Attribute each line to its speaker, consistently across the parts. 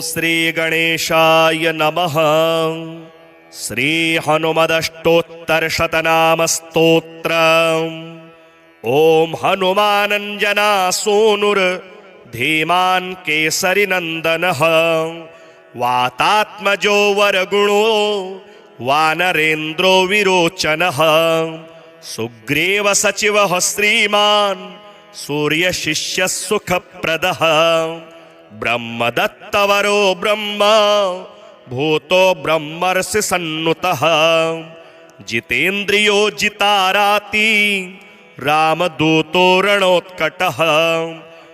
Speaker 1: श्री गणेशाय नमः। श्री हनुमदष्टोत्तर शतनाम स्तोत्र। ओम हनुमानंजना सूनुर धीमान केसरी नंदनः। वातात्मजो वरगुणो वानरेन्द्रो विरोचनः। सुग्रीव सचिवः श्रीमान् सूर्य शिष्य सुखप्रदः। ब्रह्मदत्तवरो ब्रह्म भूतो ब्रह्मर्षि सन्नुतः। जितेन्द्रियो जिताराति रामदूतो रणोत्कटः।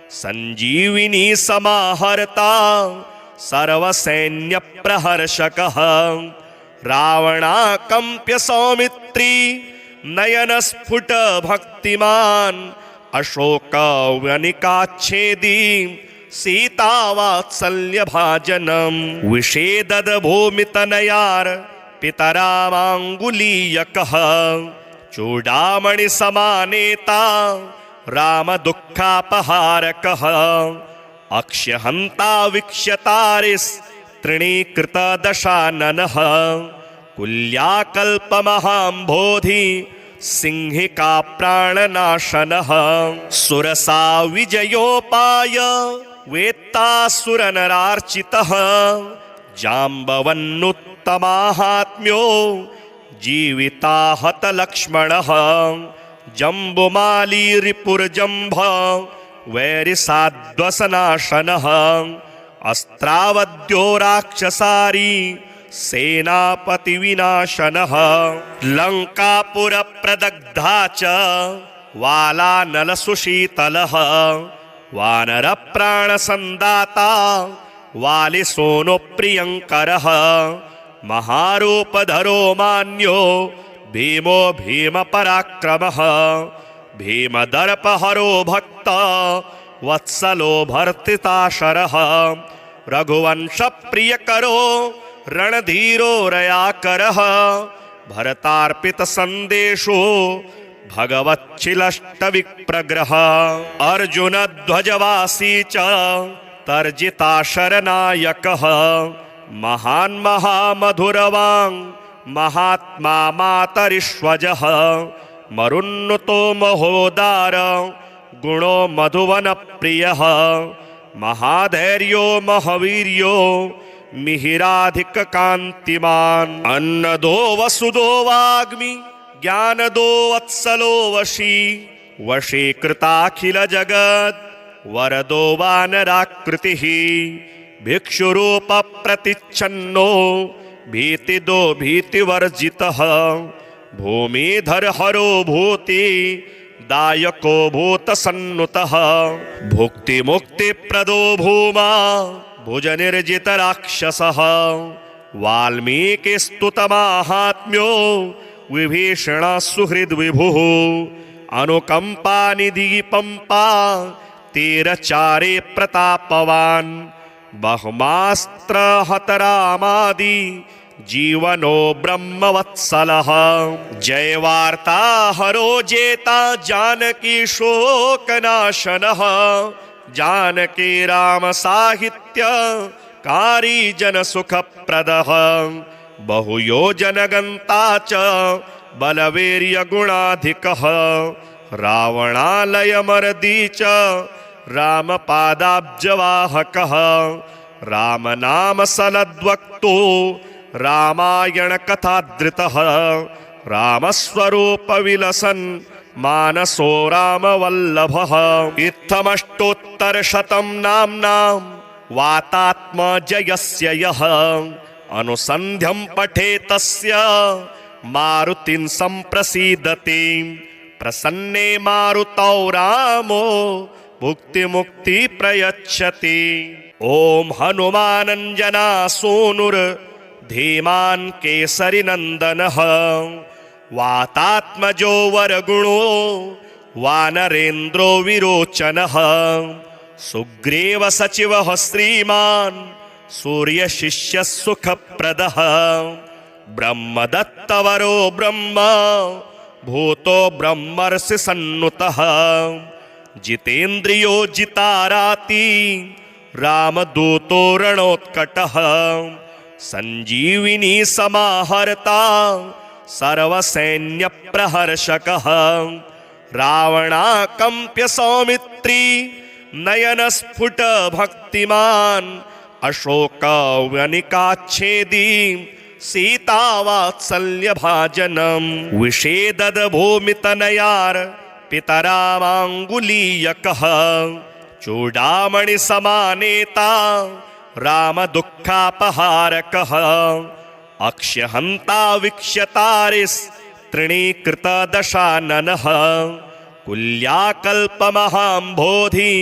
Speaker 1: संजीविनी समाहर्ता सर्वसैन्य प्रहर्षकः। रावणाकंप्य सौमित्री नयन स्फुट भक्तिमान। अशोक वनिकाच्छेदी सीता वात्सल्य भाजनम। विषेदद भूमितनयार पितरामांगुलीयकः। चूडामणि समानेता राम दुःखापहारकः। अक्ष्यहंता वीक्ष्यतारिस् तृणीकृत दशाननः। कुल्याकल्पमहाम्भोधि सिंहिका प्राणनाशनः। सुरसा विजयोपाय वेत्तासुरनरार्चितः। जाम्बवन्नुत्तमाहात्म्यो जीविताहत लक्ष्मणः। जम्बुमाली रिपुर्जम्भ वैरिसाद्वसनाशनः। अस्त्रावद्यो राक्षसारी सेनापति विनाशनः। लंकापुर प्रदग्धा च वालानल सुशीतलः। वानर प्राण संदाता वाली सोनो प्रियंकरः। महारूपधरो मान्यो भीमो भीम पराक्रमः। भीमदर्पहरो भक्त वत्सलो भर्तिताशरः। रघुवंश प्रियकरो रणधीरो रयाकरः। भरतार्पित संदेशो भगवच्छिलष्ट विप्रग्रह। अर्जुन ध्वजवासी च तर्जिता शरनायकः। महान् महामधुरवाङ् महात्मा मातरिष्वजः। मरुन्नुतो महोदार गुणो मधुवन प्रियः। महाधैर्यो महवीर्यो मिहिराधिक कांतिमान। अन्नदो वसुदो वाग्मि ज्ञानदो वत्सलो वशी। वशीकृताखिल जगत् वरदो वानराकृतिः। भिक्षुरूप प्रतिच्छन्नो भीतिदो भीतिवर्जितः। भूमिधर हरो भूति दायको भूत सन्नुतः। भुक्ति मुक्ति प्रदो भूमा भुज निर्जित राक्षसः। वाल्मीकि स्तुत माहात्म्यो विभीषण सुहृद विभुः। अनुकंपा निधि पंपा तीरचारे प्रतापवान्। बहुमास्त्र हत रामादि जीवनो ब्रह्मवत्सलः। जय वार्ता हरो जेता जानकी शोकनाशनः। जानकी राम साहित्य कारी जन सुखप्रदः। बहुयोजन गंता च बलवीर्य गुणाधिकः। रावणालय मर्दी च राम पादाब्जवाहकः। राम नाम सलद्वक्तो रामायण कथाधृतः। रामस्वरूप विलसन् मानसो रामवल्लभः। इत्थमष्टोत्तर शतं नाम्नां वातात्मजयस्य यः। अनुसन्ध्यं पठेतस्य मारुतिं सम्प्रसीदति। प्रसन्ने मारुतौ रामो भुक्ति मुक्ति प्रयच्छति। ओम हनुमानंजना सूनुर धीमान केसरी नंदनः। वातात्मजो वरगुणो वानरेन्द्रो विरोचनः। सुग्रीव सचिवः श्रीमान् सूर्य शिष्य सुखप्रदः। ब्रह्मदत्तवरो ब्रह्म भूतो ब्रह्मर्षि सन्नुतः। जितेन्द्रियो जिताराति रामदूतो रणोत्कटः सञ्जीविनी समाहर्ता सर्वसैन्यप्रहर्षकः रावणाकम्प्य सौमित्री नयनस्फुट भक्तिमान् अशोकवनिकाच्छेदी सीतावात्सल्यभाजनम् विषेदद्भूमितनयार् पितरामाङ्गुलीयकः चूडामणिसमानेता रामदुःखापहारकः अक्ष्यहन्ता वीक्ष्यतारिस्तृणीकृतदशाननः कुल्याकल्पमहाम्भोधि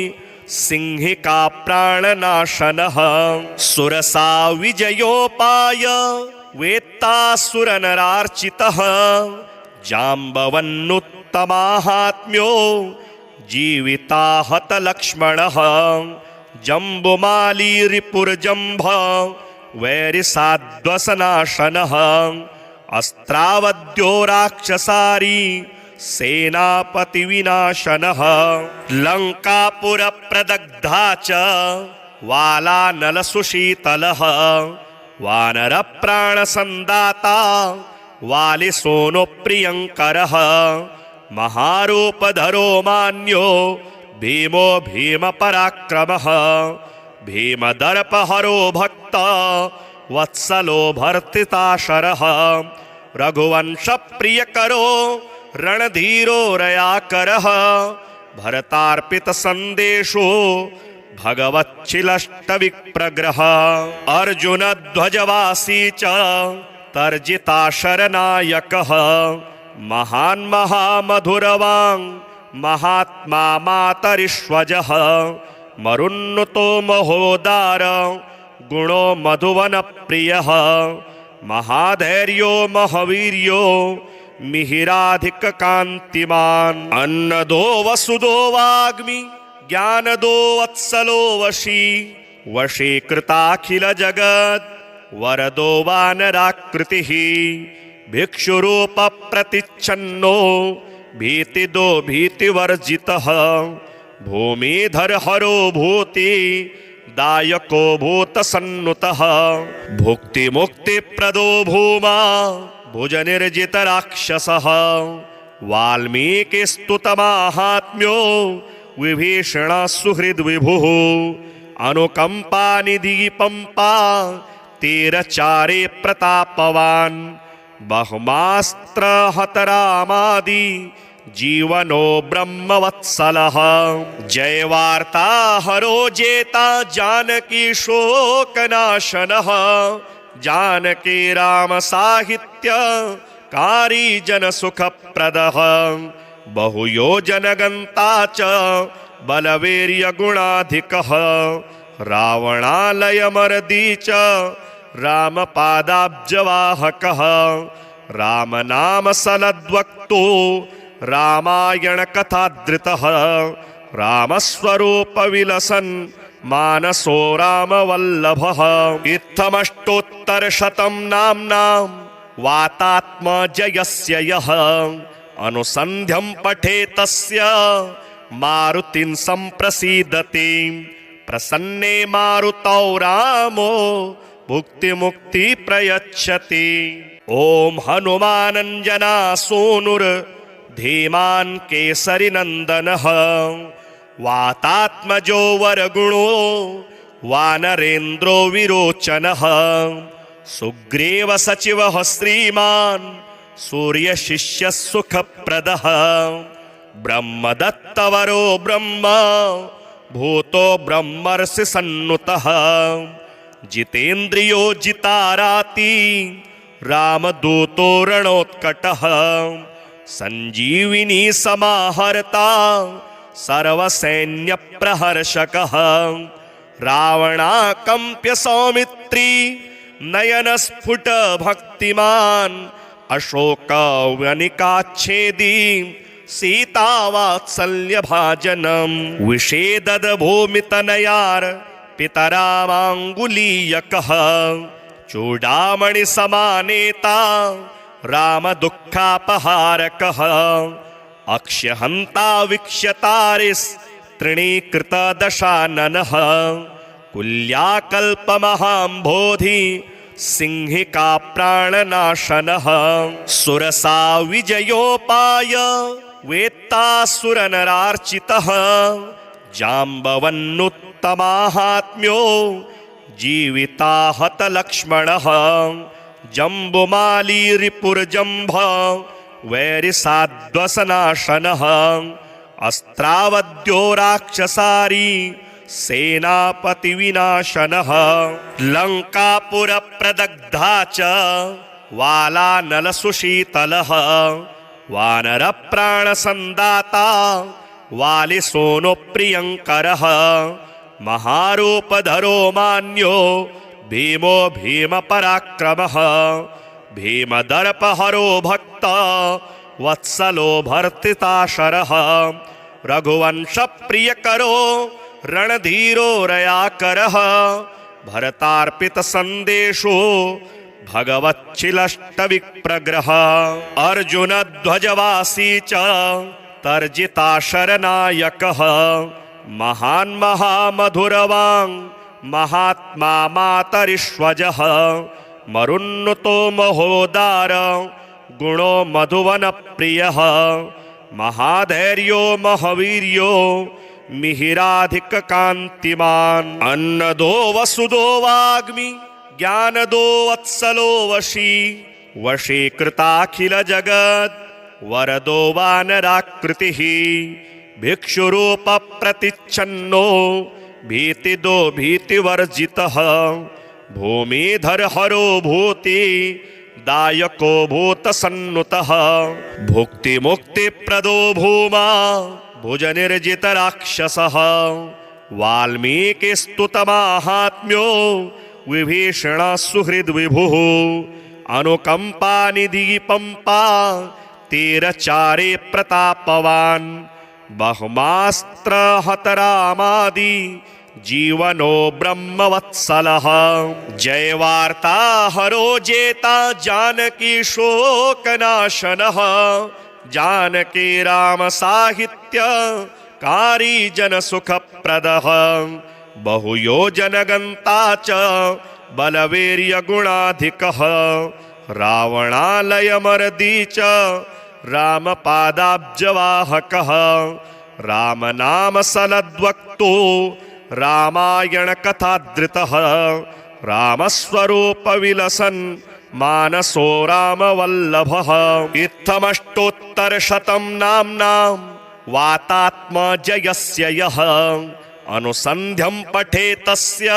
Speaker 1: सिंहिका प्राणनाशनः सुरसा विजयोपाय वेत्तासुरनरार्चितः जाम्बवन्नुत्तमाहात्म्यो जीविताहतलक्ष्मणः जम्बुमाली रिपुर्जम्भ वैरिसाध्वसनाशनः अस्त्रावद्यो राक्षसारी सेनापतिविनाशनः लङ्कापुरप्रदग्धा च वालानलसुशीतलः वानरप्राणसन्दाता वालिसोनुप्रियङ्करः महारूपधरो मान्यो भीमो भीमपराक्रमः भीमदर्पहरो भक्त वत्सलो भर्तिताशरः रघुवंशप्रियकरो रणधीरो रयाकरः भरतार्पितसन्देशो भगवच्छिलष्टविप्रग्रह अर्जुनध्वजवासी च तर्जिताशरनायकः महान् महामधुरवाङ् महात्मा मातरिष्वजः मरुन्नुतो महोदार गुणो मधुवनप्रियः महाधैर्यो महावीर्यो मिहिराधिककान्तिमान् अन्नदो वसुदो वाग्मि ज्ञानदो वत्सलो वशी वशीकृताखिलजगत् वरदो वानराकृतिः भिक्षुरूपप्रतिच्छन्नो भीतिदो भीतिवर्जितः भूमिधरहरो भूति दायको भूतसन्नुतः भुक्तिमुक्तिप्रदो भूमा भुजनिर्जितराक्षसः वाल्मीकिस्तुतमाहात्म्यो विभीषणसुहृद्विभुः अनुकम्पानिधिपम्पा तीरचारे प्रतापवान् बहुमास्त्रहतरामादि जीवनो ब्रह्मवत्सलः जयवार्ता हरो जेता जानकी शोकनाशनः जानकी राम साहित्य कारी जनसुखप्रदः बहुयोजनगन्ता च बलवीर्यगुणाधिकः रावणालयमर्दी च रामपादाब्जवाहकः रामनामसलद्वक्तो रामायणकथाधृतः रामस्वरूपविलसन् मानसो रामवल्लभः इत्थमष्टोत्तरशतं नाम्नां वातात्मजयस्य यः अनुसन्ध्यं पठेतस्य मारुतिं सम्प्रसीदति प्रसन्ने मारुतौ रामो भुक्तिमुक्ति प्रयच्छति ओम हनुमानंजना सूनुर धीमान केसरी नंदनः वातात्मजो वरगुणो वानरेन्द्रो विरोचनः सुग्रीव सचिवः श्रीमान् सूर्यशिष्यः सुखप्रदः ब्रह्मदत्तवरो ब्रह्म भूतो ब्रह्मर्षि सन्नुतः जितेन्द्रियो जिताराति रामदूतो रणोत्कटः संजीविनी समाहर्ता सर्वसैन्यप्रहर्षकः रावणाकम्प्य सौमित्री नयनस्फुट भक्तिमान् अशोकवनिकाच्छेदी सीतावात्सल्यभाजनम् विषेदद्भूमितनयार् पितरामाङ्गुलीयकः चूडामणिसमानेता रामदुःखापहारकः अक्ष्यहन्ता वीक्ष्यतारिस्तृणीकृतदशाननः कुल्याकल्पमहाम्भोधि सिंहिका प्राणनाशनः सुरसा विजयोपाय वेत्तासुरनरार्चितः जाम्बवन्नुत्तमाहात्म्यो जीविताहत लक्ष्मणः जम्बुमाली रिपुर्जम्भ वैरिसाध्वसनाशनः अस्त्रावद्यो राक्षसारी सेनापति विनाशनः लंकापुरप्रदग्धा च वालानलसुशीतलः वानरप्राणसन्दाता वालिसोनो प्रियङ्करः महारूपधरो मान्यो भीमो भीमपराक्रमः भीमदर्पहरो भक्त वत्सलो भर्तिताशरः रघुवंशप्रियकरो रणधीरो रयाकरः भरतार्पितसन्देशो भगवच्छिलष्टविप्रग्रह अर्जुनध्वजवासी च तर्जिताशरनायकः महान् महामधुरवाङ् महात्मा मातरिष्वजः मरुन्नुतो महोदार गुणो मधुवनप्रियः महाधैर्यो महावीर्यो मिहिराधिककान्तिमान् अन्नदो वसुदो वाग्मि ज्ञानदो वत्सलो वशी वशीकृताखिलजगत् वरदो वानराकृतिः भिक्षुरूपप्रतिच्छन्नो भीतिदो भीतिवर्जितः भूमिधरहरो भूति दायको भूतसन्नुतः भुक्तिमुक्तिप्रदो भूमा भुजनिर्जितराक्षसः वाल्मीकिस्तुतमाहात्म्यो विभीषणसुहृद्विभुः अनुकम्पानिधिपम्पा तीरचारे प्रतापवान् बहुमास्त्रहतरामादि जीवनो ब्रह्मवत्सलः जयवार्ताहरो जेता जानकी शोकनाशनः जानकी राम साहित्य कारी जनसुखप्रदः बहुयोजनगन्ता च बलवीर्यगुणाधिकः रावणालयमर्दी च रामपादाब्जवाहकः रामनामसलद्वक्तो रामायणकथाधृतः रामस्वरूपविलसन् मानसो रामवल्लभः इत्थमष्टोत्तरशतं नाम्नां वातात्मजयस्य यः अनुसन्ध्यं पठेतस्य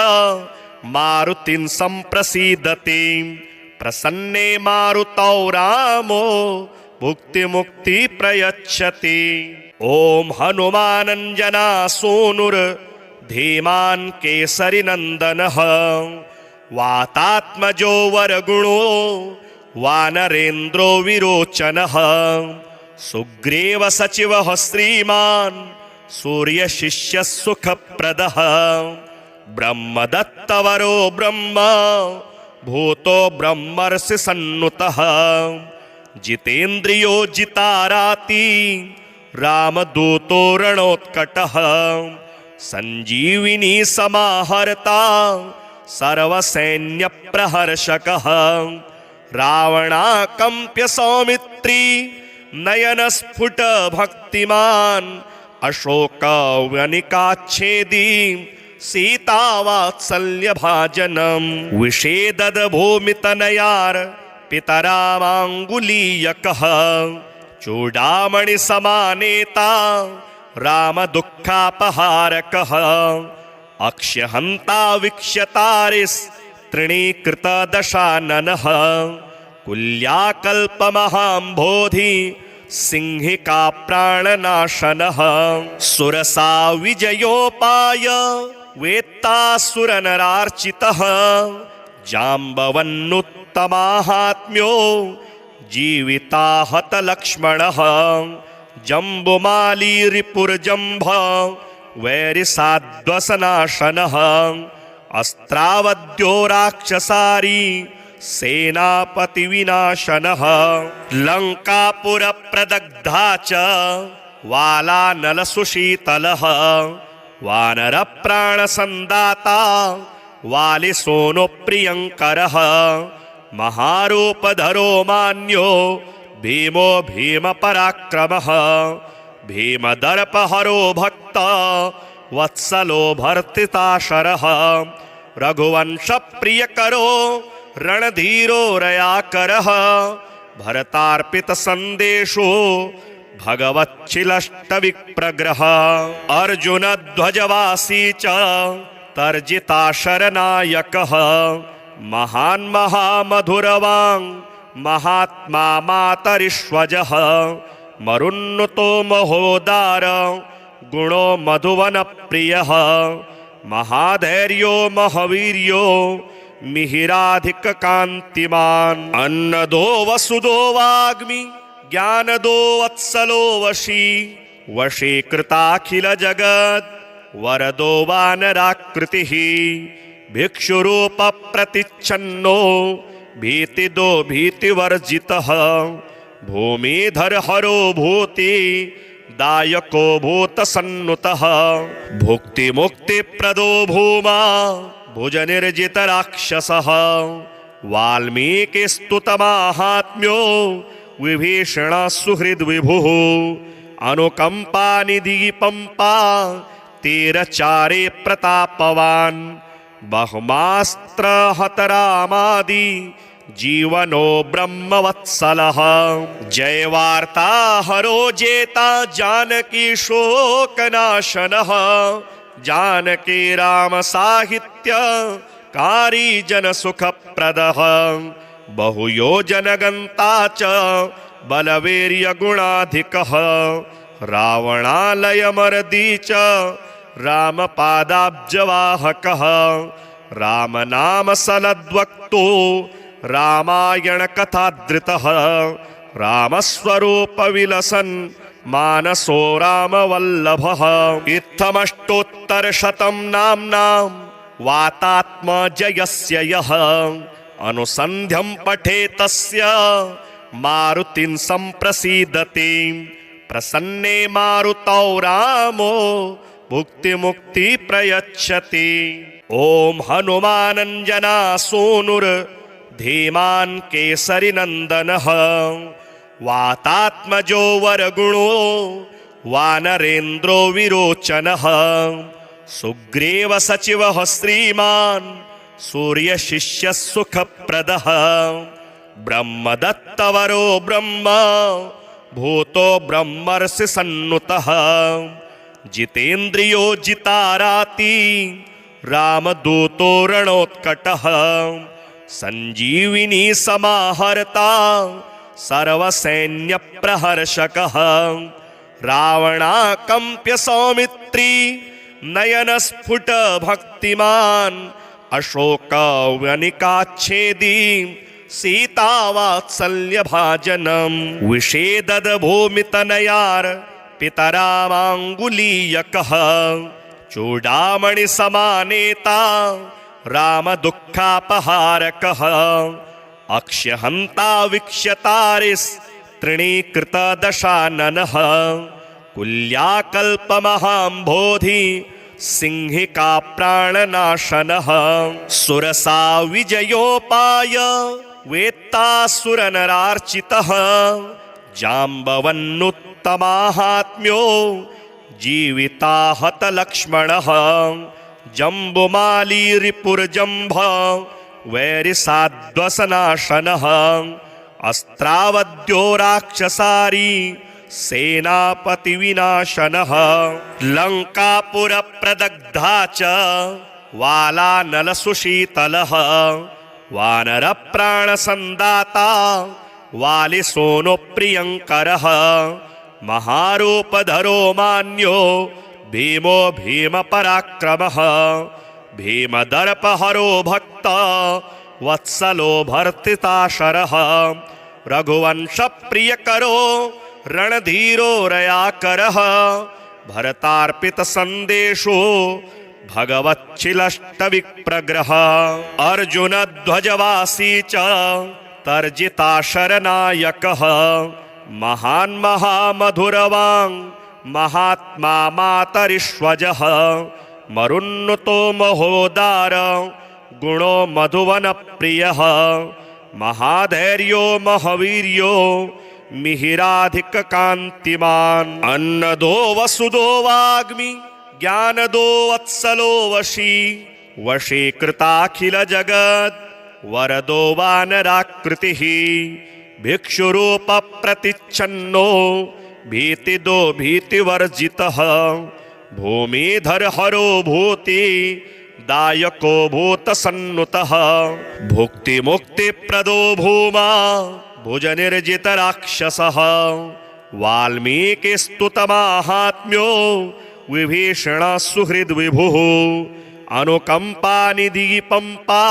Speaker 1: मारुतिं सम्प्रसीदति प्रसन्ने मारुतौ रामो भुक्तिमुक्ति प्रयच्छति। ओम हनुमानंजना सूनुर धीमान केसरी नंदनः वातात्मजो वरगुणो वानरेन्द्रो विरोचनः सुग्रीव सचिवः श्रीमान् सूर्यशिष्य सुखप्रदः ब्रह्मदत्तवरो ब्रह्म भूतो ब्रह्मर्षि सन्नुतः जितेन्द्रियो जिताराति रामदूतो रणोत्कटः संजीविनी समाहर्ता सर्वसैन्यप्रहर्षकः रावणाकम्प्य सौमित्री नयनस्फुट भक्तिमान् अशोकवनिकाच्छेदी सीतावात्सल्यभाजनम् विषेदद्भूमितनयार पितरामाङ्गुलीयकः चूडामणिसमानेता रामदुःखापहारकः अक्ष्यहन्ता वीक्ष्यतारिस्तृणीकृतदशाननः कुल्याकल्पमहाम्भोधि सिंहिका प्राणनाशनः सुरसा विजयोपाय वेत्तासुरनरार्चितः जाम्बवन्नुत्तमाहात्म्यो जीविताहत लक्ष्मणः जम्बुमाली रिपुर्जम्भ वैरिसाध्वसनाशनः अस्त्रावद्यो राक्षसारी सेनापति विनाशनः लंकापुरप्रदग्धा च वालानलसुशीतलः वानर प्राण संदाता वालिसोनो प्रियंकरः महारूपधरो मान्यो भीमो भीम पराक्रमः भीमदर्पहरो भक्त वत्सलो भर्तिताशरः रघुवंश प्रियकरो रणधीरो रयाकरः भरतार्पित संदेशो भगवच्छिलष्टविप्रग्रह अर्जुन ध्वजवासी च तर्जिता शरनायकः महान् महामधुरवाङ् महात्मा मातरिष्वजः मरुन्नुतो महोदार गुणो मधुवन प्रियः महाधैर्यो महावीर्यो मिहिराधिक कांतिमान अन्नदो वसुदो वाग्मि ज्ञानदो वत्सलो वशी वशीकृताखिल जगत् वरदो वानराकृतिः भिक्षुरूप प्रतिच्छन्नो भीतिदो भीतिवर्जितः भूमिधर हरो भूति दायको भूतसन्नुतः भुक्ति मुक्ति प्रदो भूमा भुजनिर्जित राक्षसः वाल्मीकिस्तुतमाहात्म्यो विभीषण सुहृद विभुः अनुकंपा निधि पंपा तीरचारे प्रतापवान् बहुमास्त्र हतरामादि जीवनो ब्रह्मवत्सलः जय वार्ता हरो जेता जानकी शोकनाशनः जानकी राम साहित्य कारी जन सुखप्रदः बहुयोजन गंता च बलवीर्य गुणाधिकः रावणालय मर्दी च रामपादाब्जवाहकः राम नाम सलद्वक्तो रामायण कथाधृतः रामस्वरूप विलसन् मानसो रामवल्लभः इत्थमष्टोत्तरशतं नाम्नां वातात्मजयस्य यः अनुसन्ध्यं पठेतस्य मारुतिं सम्प्रसीदति प्रसन्ने मारुतौ रामो भुक्तिमुक्ति प्रयच्छति। ओम हनुमानंजना सूनुर धीमान केसरी नंदनः वातात्मजो वरगुणो वानरेन्द्रो विरोचनः सुग्रीव सचिवः श्रीमान् सूर्य शिष्य सुखप्रदः ब्रह्मदत्तवरो ब्रह्म भूतो ब्रह्मर्षि सन्नुतः जितेन्द्रियो जिताराति रामदूतो रणोत्कटः संजीविनी समाहर्ता सर्वसैन्य प्रहर्षकः रावणाकंप्य सौमित्री नयन स्फुट भक्तिमान् अशोक वनिकाच्छेदी सीता वात्सल्य भाजनम विषेदद भूमितनयार पितरामांगुलीयकः चूडामणि समानेता राम दुःखापहारकः अक्ष्यहन्ता वीक्ष्यतारिस् तृणीकृत दशाननः कुल्याकल्पमहाम्भोधि सिंहिका प्राणनाशनः सुरसा विजयोपाय वेत्तासुरनरार्चितः जाम्बवन्नुत्तमाहात्म्यो जीविताहत लक्ष्मणः जम्बुमाली रिपुरजम्भ वैरिसाध्वसनाशनः अस्त्रावद्यो राक्षसारी सेनापति विनाशनः लंकापुर प्रदग्धा च वालानल सुशीतलः वानर प्राण संदाता वालिसोनो प्रियंकरः महारूपधरो मान्यो भीमो भीम पराक्रमः भीमदर्पहरो भक्त वत्सलो भर्तिताशरः रघुवंश प्रियकरो रणधीरो रयाकरः भरतार्पित संदेशो भगवच्छिलष्टविप्रग्रह अर्जुन ध्वजवासी च तर्जिता शरनायकः महान् महामधुरवाङ् महात्मा मातरिष्वजः मरुन्नुतो महोदार गुणो मधुवन प्रियः महाधैर्यो महावीर्यो मिहिराधिक कांतिमान अन्नदो वसुदो वाग्मि ज्ञानदो वत्सलो वशी वशीकृताखिल जगत् वरदो वानराकृतिः भिक्षुरूप प्रतिच्छन्नो भीतिदो भीतिवर्जितः भूमिधर हरो भूति दायको भूतसन्नुतः भुक्ति मुक्ति प्रदो भूमा भुजनिर्जित राक्षसः वाल्मीकिस्तुतमाहात्म्यो विभीषण सुहृद विभुः अनुकंपा निधि पंपा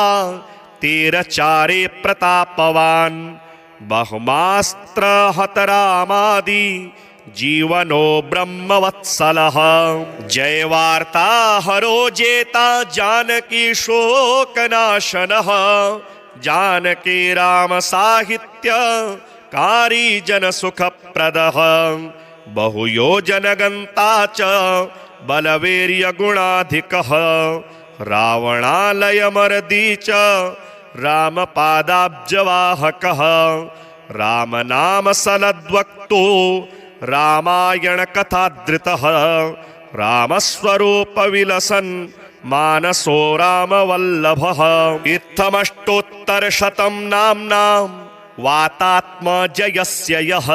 Speaker 1: तीरचारे प्रतापवान् बहुमास्त्र हतरामादि जीवनो ब्रह्मवत्सलः जय वार्ता हरो जेता जानकी शोकनाशनः जानकी राम साहित्य कारी जन सुखप्रदः बहुयोजन गंता च बलवीर्य गुणाधिकः रावणालयमर्दी च रामपादाब्जवाहकः रामनाम सलद्वक्तो रामायण कथाधृतः रामस्वरूप विलसन् मानसो रामवल्लभः इत्थमष्टोत्तरशतं नाम्नां वातात्मजयस्य यः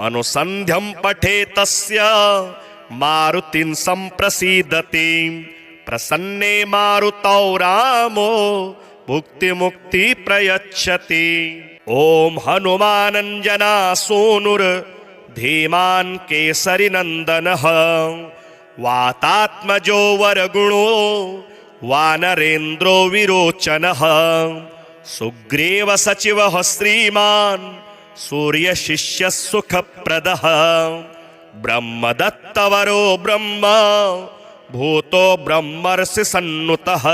Speaker 1: अनुसन्ध्यं पठेतस्य मारुतिं सम्प्रसीदति प्रसन्ने मारुतौ रामो भुक्ति मुक्ति प्रयच्छति। ओम हनुमानंजना सोनुर धीमान केसरी नंदनः वातात्मजो वरगुणो वानरेन्द्रो विरोचनः सुग्रीव सचिवः श्रीमान् सूर्य शिष्य सुखप्रदः ब्रह्मदत्तवरो ब्रह्म भूतो ब्रह्मर्षि सन्नुतः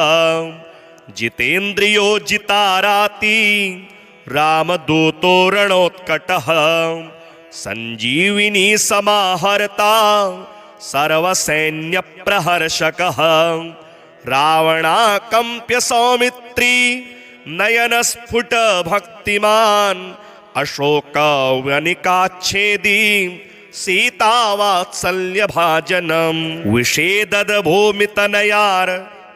Speaker 1: जितेन्द्रियो जिताराति रामदूतो रणोत्कटः संजीविनी समाहर्ता सर्वसैन्य प्रहर्षकः रावणाकंप्य सौमित्री नयन स्फुट भक्तिमान् अशोक वनिकाच्छेदी सीता वात्सल्य भाजनम विषेदद भूमितनयार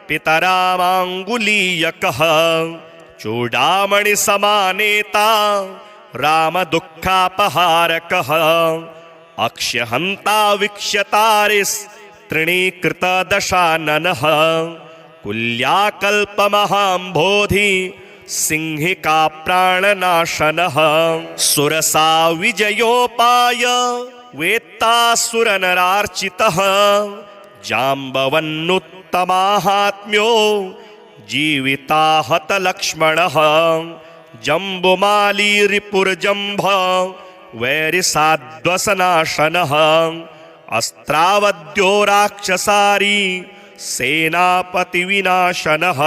Speaker 1: पितरामांगुलीयकः चूडामणि समानेता राम दुःखापहारकः अक्षहन्ता वीक्ष्यतारिस् तृणीकृत दशाननः कुल्याकल्पमहाम्भोधि सिंहिका प्राणनाशनः सुरसा विजयोपाय वेत्तासुरनरार्चितः जाम्बवन्नुत्तमाहात्म्यो जीविताहत लक्ष्मणः जम्बुमाली रिपुरजम्भ वैरिसाध्वसनाशनः अस्त्रावद्यो राक्षसारी सेनापति विनाशनः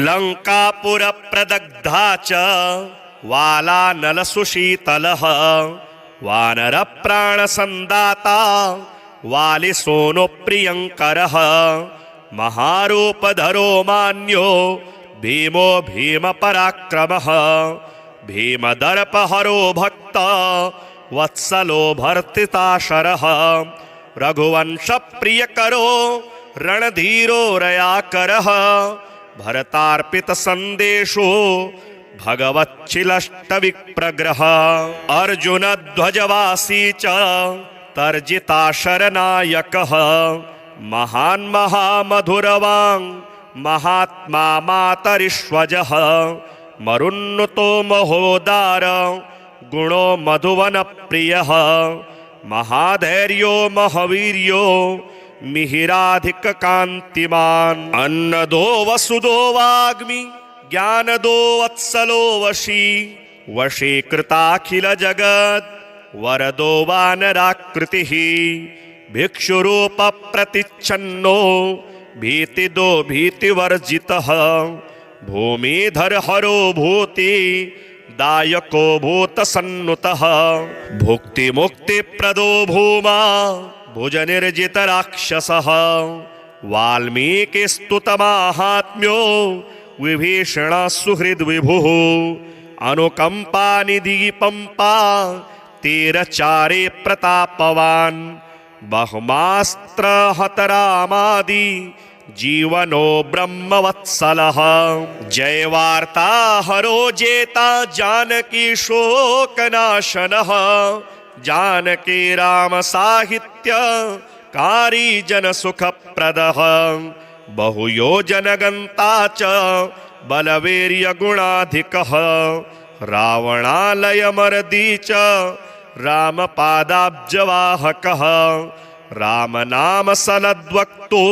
Speaker 1: लंकापुर प्रदग्धा च वालानल सुशीतलः वानर प्राण संदाता वाली सोनो प्रियंकरः महारूपधरो मान्यो भीमो भीम पराक्रमः भीमदर्पहरो भक्त वत्सलो भर्तिताशरः रघुवंश प्रियकरो रणधीरो रयाकरः भरतार्पित संदेशो भगवच्छिलष्टविप्रग्रह अर्जुन ध्वजवासी च तर्जिताशरनायकः महान् महामधुरवाङ् महात्मा मातरिष्वजः मरुन्नुतो महोदार गुणो मधुवन प्रियः महाधैर्यो महावीर्यो मिहिराधिक कांतिमान अन्नदो वसुदो वाग्मि ज्ञानदो वत्सलो वशी वशीकृताखिल जगत् वरदो वानराकृतिः भिक्षुरूप प्रतिच्छन्नो भीतिदो भीतिवर्जितः भूमिधर हरो भूति दायको भूतसन्नुतः भुक्तिमुक्तिप्रदो भूमा भुजनिर्जितराक्षसः वाल्मीकिस्तुतमाहात्म्यो विभीषणः सुहृद्विभुः अनुकम्पानिधिपम्पा तीरचारे प्रतापवान् बहुमास्त्रहतरामादि जीवनो ब्रह्मवत्सलः जयवार्ता हरो जेता जानकी शोकनाशनः जानकी राम साहित्य कारी जन सुखप्रदः बहुयोजनगन्ता च बलवीर्य गुणाधिकः रावणालयमर्दी च रामपादाब्जवाहकः रामनाम सलद्वक्तो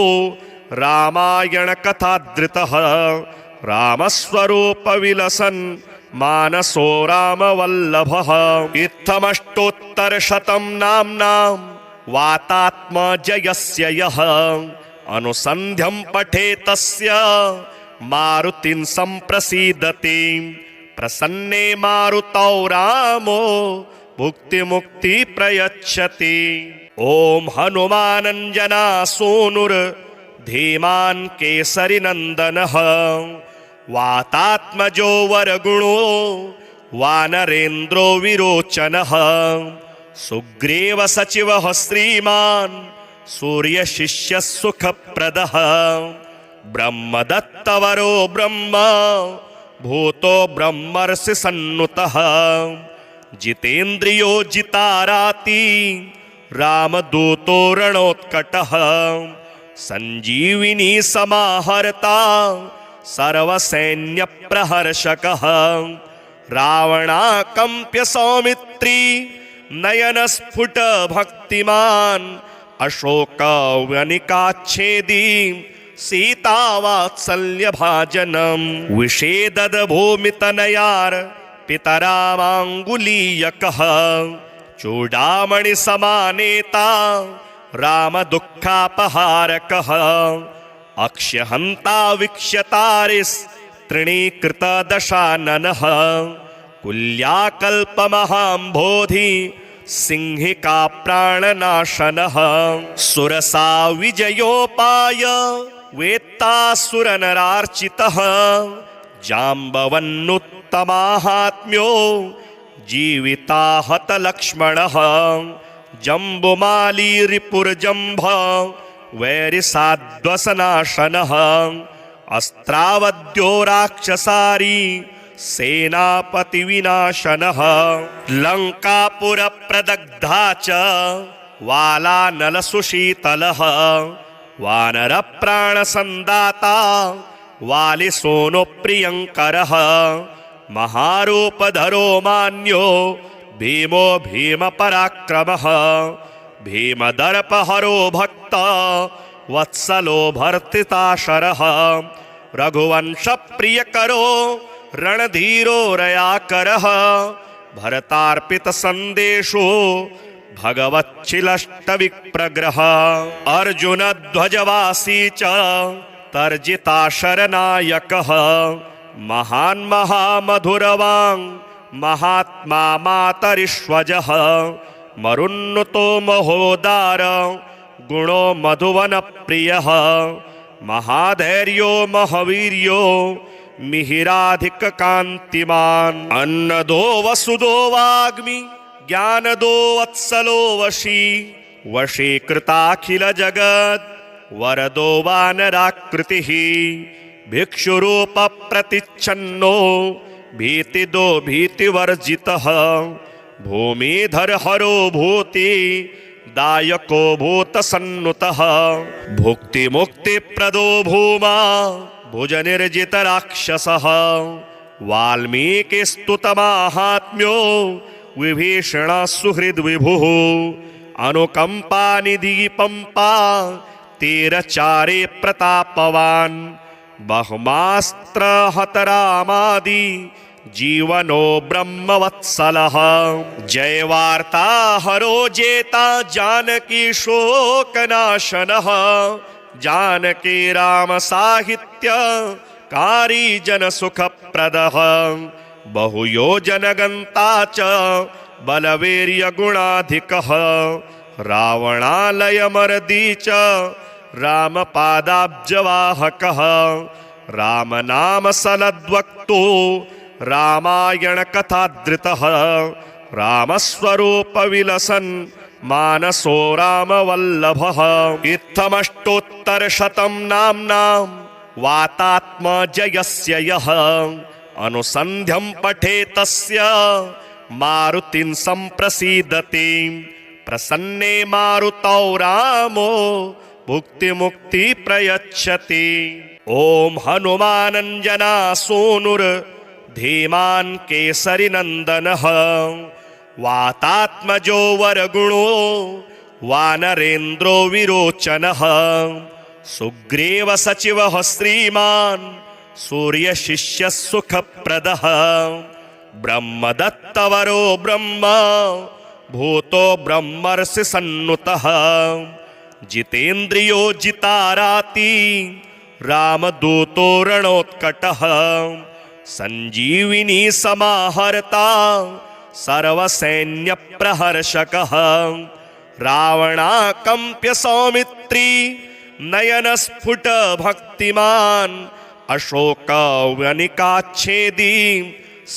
Speaker 1: रामायण कथाधृतः रामस्वरूपविलसन् मानसो रामवल्लभः इत्थमष्टोत्तरशतं नाम्नां वातात्मजयस्य यः अनुसन्ध्यं पठेत् तस्य मारुतिं सम्प्रसीदति प्रसन्ने मारुतौ रामो भुक्तिमुक्ति प्रयच्छति। ओम हनुमानंजना सोनुर धीमान केसरी नंदनः वातात्मजो वरगुणो वानरेन्द्रो विरोचनः सुग्रीव सचिवः श्रीमान् सूर्य शिष्य सुखप्रदः ब्रह्मदत्तवरो ब्रह्म भूतो ब्रह्मर्षि सन्नुतः जितेन्द्रियो जिताराति रामदूतो रणोत्कटः संजीविनी समाहर्ता सर्वसैन्यप्रहर्षकः रावणाकम्प्य सौमित्री नयनस्फुट भक्तिमान् अशोकवनिकाच्छेदी सीतावात्सल्यभाजनम् विषेदद भूमितनयार पितरामाङ्गुलीयकः चूडामणि समानेता राम दुःखापहारकः अक्ष्यहन्ता वीक्ष्यतारिस् तृणीकृत दशाननः कुल्याकल्पमहाम्भोधि सिंहिका प्राणनाशनः सुरसा विजयोपाय वेत्तासुरनरार्चितः जाम्बवन्नुत्तमाहात्म्यो जीविताहत लक्ष्मणः जम्बुमाली रिपुरजम्भ वैरिसाध्वसनाशनः अस्त्रावद्यो राक्षसारी सेनापति विनाशनः लंकापुरप्रदग्धा च वालानलसुशीतलः वानरप्राणसन्दाता वालिसोनो प्रियङ्करः महारूपधरो मान्यो भीमो भीमपराक्रमः भीमदर्पहरो भक्त वत्सलो भर्तिताशरः रघुवंशप्रियकरो रणधीरो रयाकरः भरतार्पितसन्देशो भगवच्छिलष्टविप्रग्रह अर्जुनध्वजवासी च तर्जिताशरनायकः महान् महामधुरवाङ् महात्मा मातरिष्वजः मरुन्नुतो महोदार गुणो मधुवनप्रियः महाधैर्यो महावीर्यो मिहिराधिककान्तिमान् अन्नदो वसुदो वाग्मि ज्ञानदो वत्सलो वशी वशीकृताखिलजगत् वरदो वानराकृतिः भिक्षुरूपप्रतिच्छन्नो भीतिदो भीतिवर्जितः भूमिधरहरो भूति दायको भूतसन्नुतः भुक्तिमुक्तिप्रदो भूमा भुजनिर्जितराक्षसः वाल्मीकिस्तुतमाहात्म्यो विभीषणः सुहृद्विभुः अनुकम्पानिधिपम्पा तीरचारे प्रतापवान् बहुमास्त्रहतरामादि जीवनो ब्रह्मवत्सलः जयवार्ता हरो जेता जानकी शोकनाशनः जानकी राम साहित्य कारी जन सुखप्रदः बहुयोजनगन्ता च बलवीर्यगुणाधिकः रावणालयमर्दी च रामपादाब्जवाहकः रामनामसलद्वक्तो रामायणकथाधृतः रामस्वरूपविलसन् मानसो रामवल्लभः। इत्थमष्टोत्तरशतं नाम्नां वातात्मजयस्य यः अनुसन्ध्यं पठेत् तस्य मारुतिं सम्प्रसीदति। प्रसन्ने मारुतौ रामो भुक्तिमुक्ति प्रयच्छति। ओम हनुमानंजना सूनुर धीमान केसरी नंदनः वातात्मजो वरगुणो वानरेन्द्रो विरोचनः सुग्रीव सचिवः श्रीमान् सूर्यशिष्य सुखप्रदः ब्रह्मदत्तवरो ब्रह्म भूतो ब्रह्मर्षि सन्नुतः जितेन्द्रियो जिताराति रामदूतो रणोत्कटः संजीविनी समाहर्ता सर्वसैन्यप्रहर्षकः रावणाकम्प्य सौमित्री नयनस्फुट भक्तिमान् अशोकवनिकाच्छेदी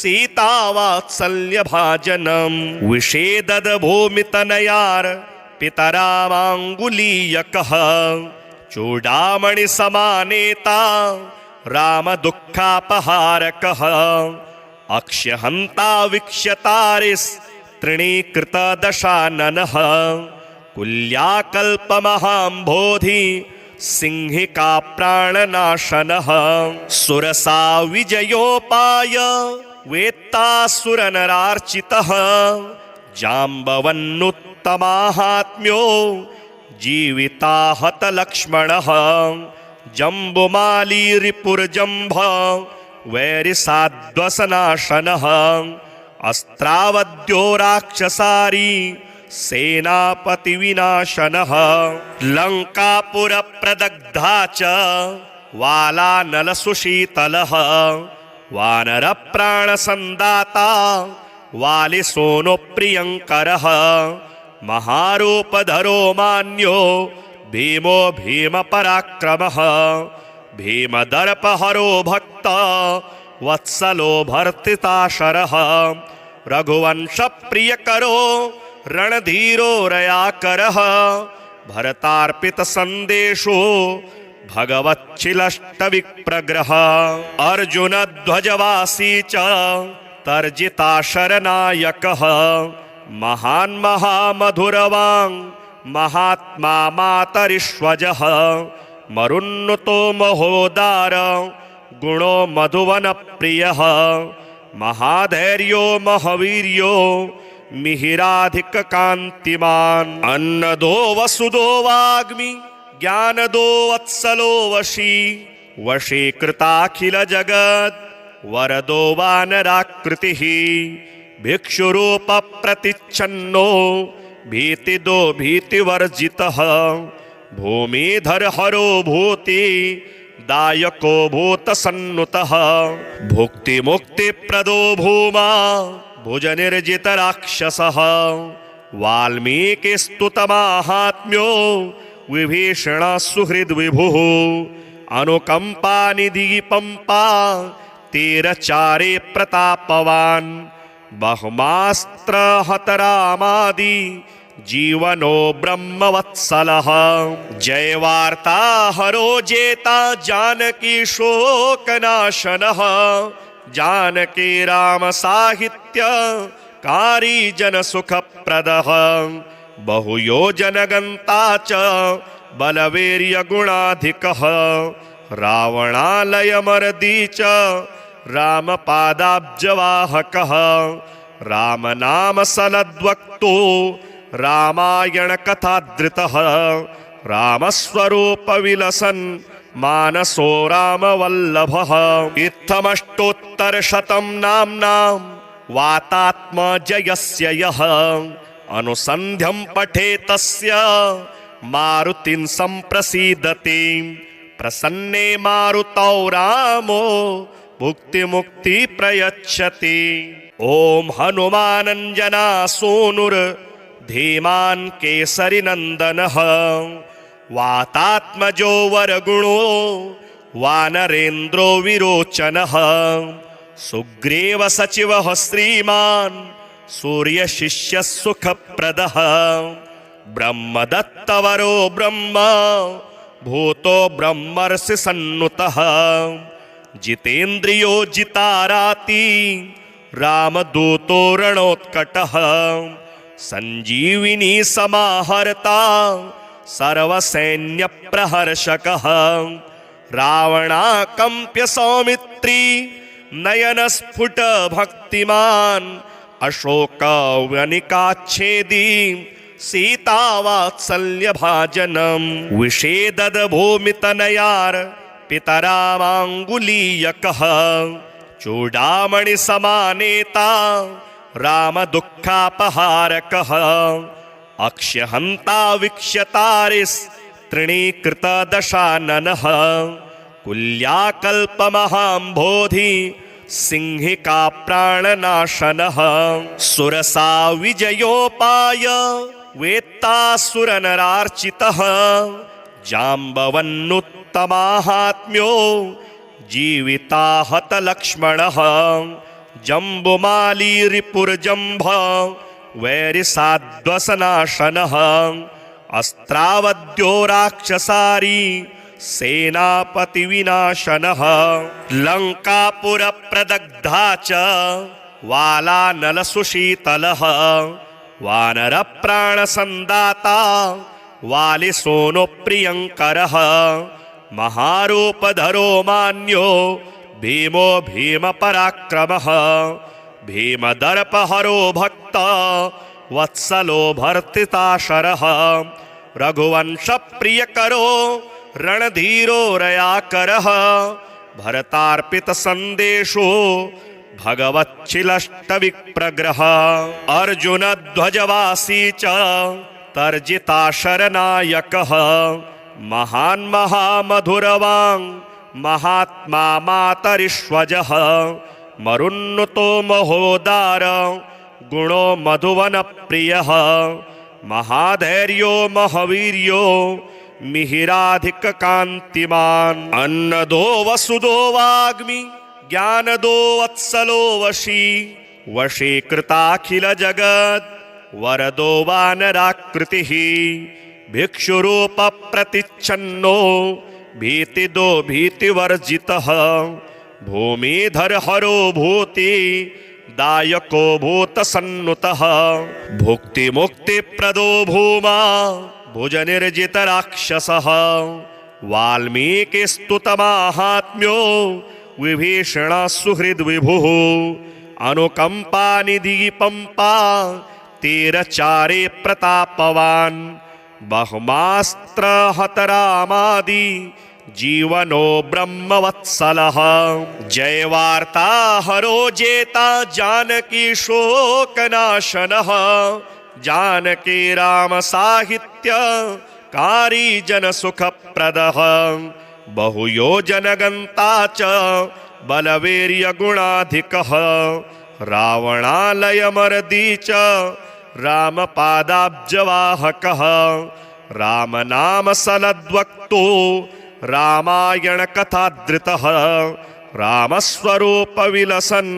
Speaker 1: सीतावात्सल्यभाजनम् विषेदद भूमितनयार पितरामाङ्गुलीयकः चूडामणि समानेता राम दुःखापहारकः अक्ष्यहन्ता वीक्ष्यतारिस् तृणीकृत दशाननः कुल्याकल्पमहाम्भोधि सिंहिका प्राणनाशनः सुरसा विजयोपाय वेत्तासुरनरार्चितः जाम्बवन्नुत्तमाहात्म्यो जीविताहत लक्ष्मणः जम्बुमाली रिपुर्जम्भ वैरिसाद्वसनाशनः अस्त्रावद्यो राक्षसारी सेनापति विनाशनः लंकापुर प्रदग्धा च वालानल सुशीतलः वानर प्राण संदाता वालिसोनो प्रियंकरः महारूपधरो मान्यो भीमो भीम पराक्रमः भीमदर्पहरो भक्त वत्सलो भर्तिताशरः रघुवंश प्रियकरो रणधीरो रयाकरः भरतार्पित संदेशो भगवच्छिलष्टविप्रग्रह अर्जुन ध्वजवासी च तर्जिताशरनायकः महान् महामधुरवाङ् महात्मा मातरिष्वजः मरुन्नुतो महोदार गुणो मधुवनप्रियः महाधैर्यो महावीर्यो मिहिराधिककान्तिमान् अन्नदो वसुदो वाग्मि ज्ञानदो वत्सलो वशी वशीकृताखिल जगत् वरदो वानराकृतिः भिक्षुरूप प्रतिच्छन्नो भीतिदो भीतिवर्जितः भूमिधर हरो भूति दायको भूतसन्नुतः भुक्ति मुक्ति प्रदो भूमा भुजनिर्जित राक्षसः वाल्मीकिस्तुतमाहात्म्यो विभीषण सुहृद विभुः अनुकंपा निधि पंपा तीरचारे प्रतापवान् बहुमास्त्र हतरामादि जीवनो ब्रह्मवत्सलः जय वार्ता हरो जेता जानकी शोकनाशनः जानकी राम साहित्य कारी जन सुखप्रदः बहुयोजनगन्ता च बलवीर्य गुणाधिकः रावणालयमर्दी च रामपादाब्जवाहकः रामनामसलद्वक्तो रामायणकथाधृतः रामस्वरूपविलसन् मानसो रामवल्लभः इत्थमष्टोत्तरशतं नाम्नां वातात्मजयस्य यः अनुसन्ध्यं पठेत् तस्य मारुतिं सम्प्रसीदति प्रसन्ने मारुतौ रामो भुक्तिमुक्ति प्रयच्छति। ओम हनुमानंजना सोनुर धीमान केसरी नंदनः वातात्मजो वरगुणो वानरेन्द्रो विरोचनः सुग्रीव सचिवः श्रीमान् सूर्य शिष्य सुखप्रदः ब्रह्मदत्तवरो ब्रह्म भूतो ब्रह्मर्षि सन्नुतः जितेन्द्रियो जिताराति रामदूतो रणोत्कटः संजीविनी समाहर्ता सर्वसैन्य प्रहर्षकः रावणाकंप्य सौमित्री नयन स्फुट भक्तिमान अशोक वनिकाच्छेदी सीता वात्सल्य भाजनम विषेदद भूमितनयार पितरामांगुलीयकः चूडामणि समानेता राम दुःखापहारकः अक्ष्यहंता वीक्ष्यतारिस् तृणीकृत दशाननः कुल्याकल्पमहाम्भोधि सिंहिका प्राणनाशनः सुरसा विजयोपाय वेत्तासुरनरार्चितः जाम्बवन्नुत्तमाहात्म्यो जीविताहत लक्ष्मणः जम्बुमाली रिपुर्जम्भ वैरिसाध्वसनाशनः अस्त्रावद्यो राक्षसारी सेनापति विनाशनः लंकापुर प्रदग्धा च वालानल सुशीतलः वानर प्राण संदाता वालिसोनो प्रियंकरः महारूपधरो मान्यो भीमो भीम पराक्रमः भीमदर्पहरो भक्त वत्सलो भर्तिताशरः रघुवंश प्रियकरो रणधीरो रयाकरः भरतार्पित संदेशो भगवच्छिलष्टविप्रग्रह अर्जुन ध्वजवासी च तर्जिताशरनायकः महान् महामधुरवाङ् महात्मा मातरिष्वजः मरुन्नुतो महोदार गुणो मधुवन प्रियः महाधैर्यो महावीर्यो मिहिराधिक कांतिमान अन्नदो वसुदो वाग्मि ज्ञानदो वत्सलो वशी वशीकृताखिल जगत् वरदो वानराकृतिः भिक्षुरूप प्रतिच्छन्नो भीतिदो भीतिवर्जितः भूमिधर हरो भूति दायको भूतसन्नुतः भुक्ति मुक्ति प्रदो भूमा भुजनिर्जित राक्षसः वाल्मीकिस्तुतमाहात्म्यो विभीषण सुहृद विभुः अनुकंपा निधि पंपा तीरचारे प्रतापवान् बहुमास्त्र हतरामादि जीवनो ब्रह्मवत्सलः जय वार्ता हरो जेता जानकी शोकनाशनः जानकी राम साहित्य कारी जन सुखप्रदः बहुयोजन गंता च बलवीर्य गुणाधिकः रावणालय मर्दी च राम पादाब्जवाहकः राम नाम सलद्वक्तो रामायण कथाधृतः रामस्वरूप विलसन्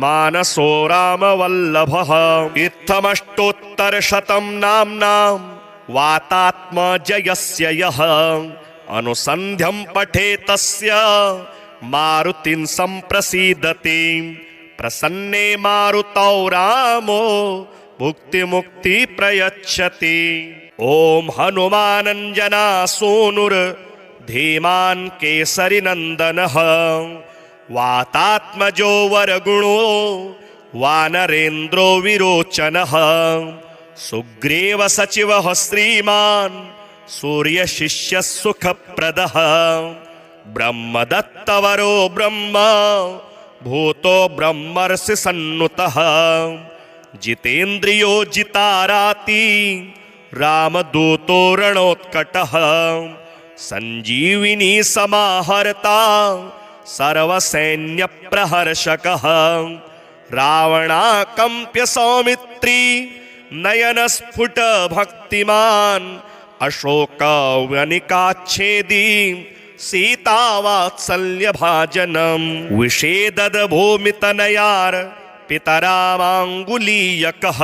Speaker 1: मानसो रामवल्लभः इत्थमष्टोत्तरशतं नाम्नां वातात्मजयस्य यः अनुसन्ध्यं पठेत् तस्य मारुतिं सम्प्रसीदति प्रसन्ने मारुतौ रामो भुक्तिमुक्ति प्रयच्छति। ओम हनुमानंजना सोनुर धीमान केसरी नंदनः वातात्मजो वरगुणो वानरेन्द्रो विरोचनः सुग्रीव सचिवः श्रीमान् सूर्य शिष्य सुखप्रदः ब्रह्मदत्तवरो ब्रह्म भूतो ब्रह्मर्षि सन्नुतः जितेन्द्रियो जिताराति रामदूतो रणोत्कटः संजीविनी समाहर्ता सर्वसैन्यप्रहर्षकः रावणाकम्प्य सौमित्री नयनस्फुटभक्तिमान् अशोकवनिकाच्छेदी सीतावात्सल्यभाजनम् विषेददभूमितनयार् पितरामाङ्गुलीयकः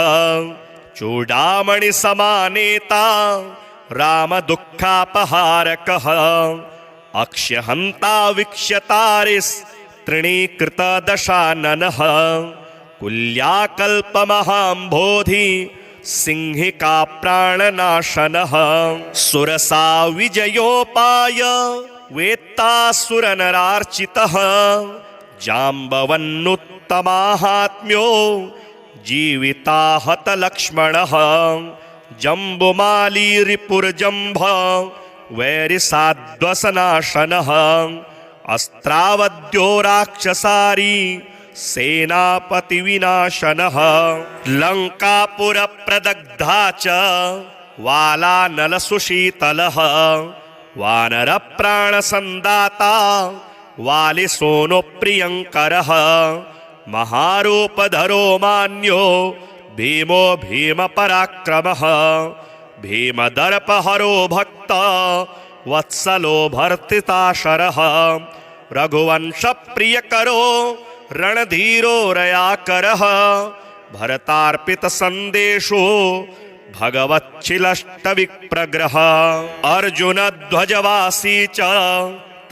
Speaker 1: चूडामणिसमानेता रामदुःखापहारकः अक्ष्यहन्ता वीक्ष्यतारिस्तृणीकृतदशाननः कुल्याकल्पमहाम्भोधि सिंहिका प्राणनाशनः सुरसा विजयोपाय वेत्तासुरनरार्चितः जाम्बवन्नुत्तमाहात्म्यो जीविताहतलक्ष्मणः जम्बुमाली रिपुर्जम्भ वैरिसाध्वसनाशनः अस्त्रावद्यो राक्षसारी सेनापतिविनाशनः लङ्कापुरप्रदग्धा च वालानलसुशीतलः वानरप्राणसन्दाता वालिसोनुप्रियङ्करः महारूपधरो मान्यो भीमो भीमपराक्रमः भीमदर्पहरो भक्त वत्सलो भर्तिताशरः रघुवंशप्रियकरो रणधीरो रयाकरः भरतार्पितसन्देशो भगवच्छिलष्टविप्रग्रह अर्जुनध्वजवासी च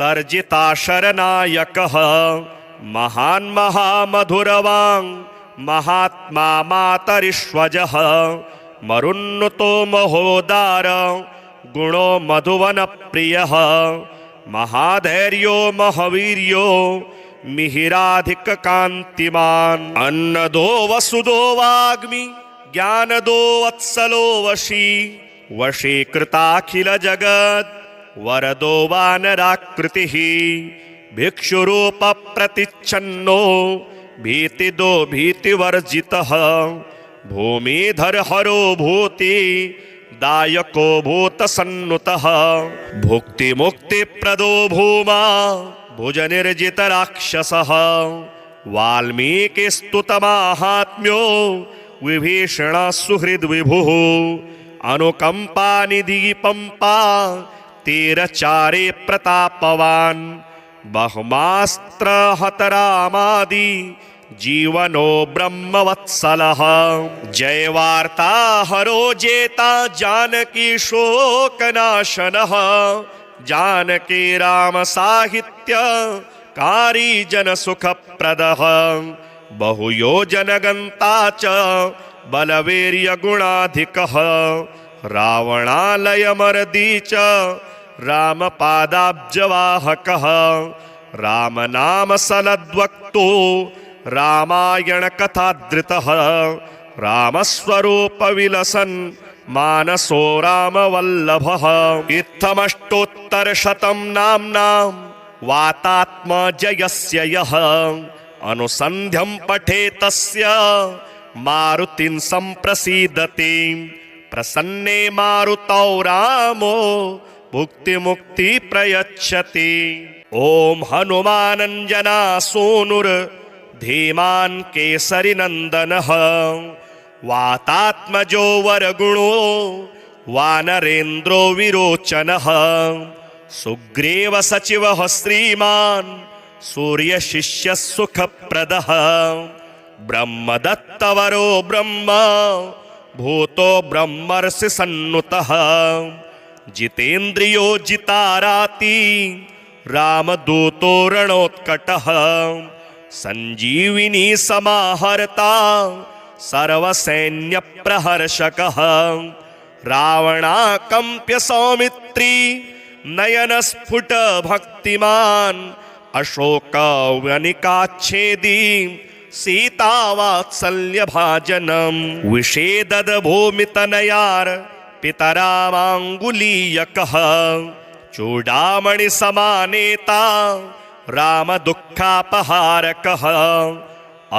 Speaker 1: तर्जिताशरनायकः महान् महामधुरवाङ् महात्मा मातरिष्वजः मरुन्नुतो महोदार गुणो मधुवनप्रियः महाधैर्यो महावीर्यो मिहिराधिककान्तिमान् अन्नदो वसुदो वाग्मि ज्ञानदो वत्सलो वशी वशीकृताखिलजगत् वरदो वानराकृतिः भिक्षुरूपप्रतिच्छन्नो भीतिदो भीतिवर्जितः भूमिधरहरो भूति दायको भूतसन्नुतः भुक्तिमुक्तिप्रदो भूमा भुजनिर्जितराक्षसः वाल्मीकिस्तुतमाहात्म्यो विभीषणः सुहृद्विभुः अनुकम्पानिधिपम्पा तीरचारे प्रतापवान् बहुमास्त्रहतरामादि जीवनो ब्रह्मवत्सलः जयवार्ताहरो जेता जानकी शोकनाशनः जानकी राम साहित्य कारी जनसुखप्रदः बहुयोजनगन्ता च बलवीर्यगुणाधिकः रावणालयमर्दी च रामपादाब्जवाहकः रामनामसलद्वक्तो रामायणकथाधृतः रामस्वरूपविलसन् मानसो रामवल्लभः इत्थमष्टोत्तरशतं नाम्नां वातात्मजयस्य यः अनुसन्ध्यं पठेतस्य मारुतिं सम्प्रसीदति प्रसन्ने मारुतौ रामो भुक्तिमुक्ति प्रयच्छति। ओम हनुमानंजना सोनुर धीमान केसरी नंदनः वातात्मजो वरगुणो वानरेन्द्रो विरोचनः सुग्रीव सचिवः श्रीमान् सूर्यशिष्य सुखप्रदः ब्रह्मदत्तवरो ब्रह्म भूतो ब्रह्मर्षि सन्नुतः जितेन्द्रियो जिताराति रामदूतो रणोत्कटः संजीविनी समाहर्ता सर्वसैन्यप्रहर्षकः रावणाकम्प्य सौमित्री नयनस्फुट भक्तिमान् अशोकवनिकाच्छेदी सीतावात्सल्यभाजनम् विषेददभूमितनयार् पितरामाङ्गुलीयकः चूडामणिसमानेता रामदुःखापहारकः